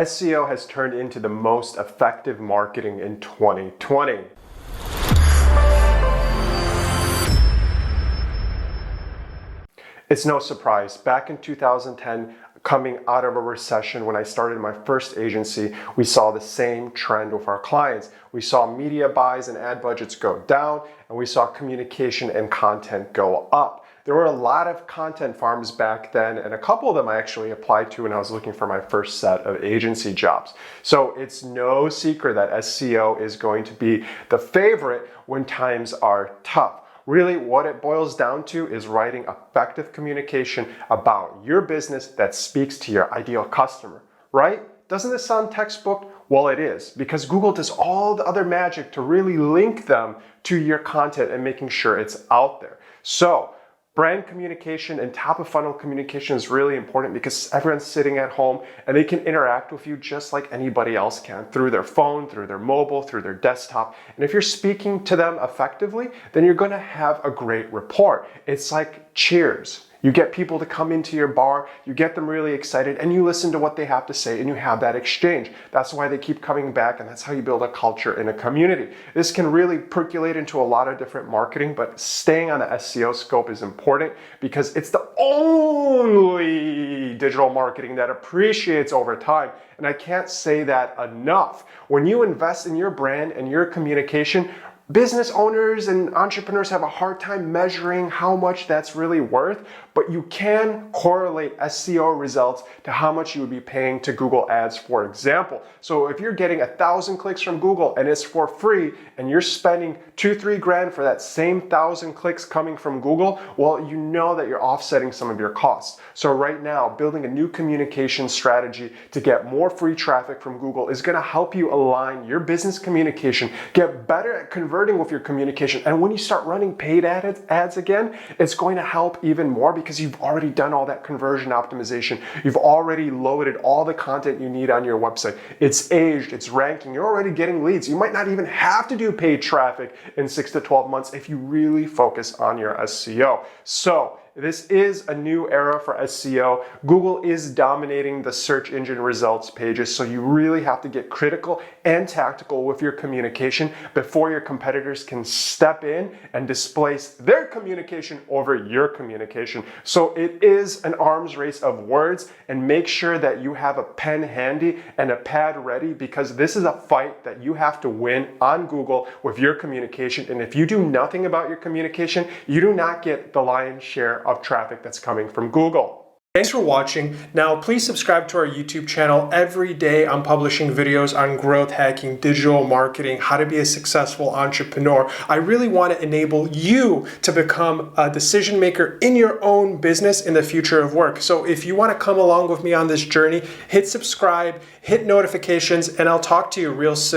SEO has turned into the most effective marketing in 2020. It's no surprise, back in 2010, coming out of a recession when I started my first agency, we saw the same trend with our clients. We saw media buys and ad budgets go down, and we saw communication and content go up. There were a lot of content farms back then, and a couple of them I actually applied to when I was looking for my first set of agency jobs. So it's no secret that SEO is going to be the favorite when times are tough. Really, what it boils down to is writing effective communication about your business that speaks to your ideal customer, right? Doesn't this sound textbook? Well, it is, because Google does all the other magic to really link them to your content and making sure it's out there. So, brand communication and top of funnel communication is really important because everyone's sitting at home and they can interact with you just like anybody else can, through their phone, through their mobile, through their desktop. And if you're speaking to them effectively, then you're gonna have a great rapport. It's like Cheers. You get people to come into your bar, you get them really excited, and you listen to what they have to say, and you have that exchange. That's why they keep coming back, and that's how you build a culture in a community. This can really percolate into a lot of different marketing, but staying on the SEO scope is important because it's the only digital marketing that appreciates over time. And I can't say that enough. When you invest in your brand and your communication, business owners and entrepreneurs have a hard time measuring how much that's really worth, but you can correlate SEO results to how much you would be paying to Google Ads, for example. So if you're getting 1,000 clicks from Google and it's for free, and you're spending $2-3 grand for that same 1,000 clicks coming from Google, well, you know that you're offsetting some of your costs. So right now, building a new communication strategy to get more free traffic from Google is gonna help you align your business communication, get better at converting with your communication. And when you start running paid ads again, it's going to help even more because you've already done all that conversion optimization. You've already loaded all the content you need on your website. It's aged, it's ranking, you're already getting leads. You might not even have to do paid traffic in 6 to 12 months if you really focus on your SEO. So, this is a new era for SEO. Google is dominating the search engine results pages, so you really have to get critical and tactical with your communication before your competitors can step in and displace their communication over your communication. So it is an arms race of words, and make sure that you have a pen handy and a pad ready because this is a fight that you have to win on Google with your communication. And if you do nothing about your communication, you do not get the lion's share of traffic that's coming from Google. Thanks for watching. Now, please subscribe to our YouTube channel. Every day I'm publishing videos on growth hacking, digital marketing, how to be a successful entrepreneur. I really want to enable you to become a decision maker in your own business in the future of work. So if you want to come along with me on this journey, hit subscribe, hit notifications, and I'll talk to you real soon.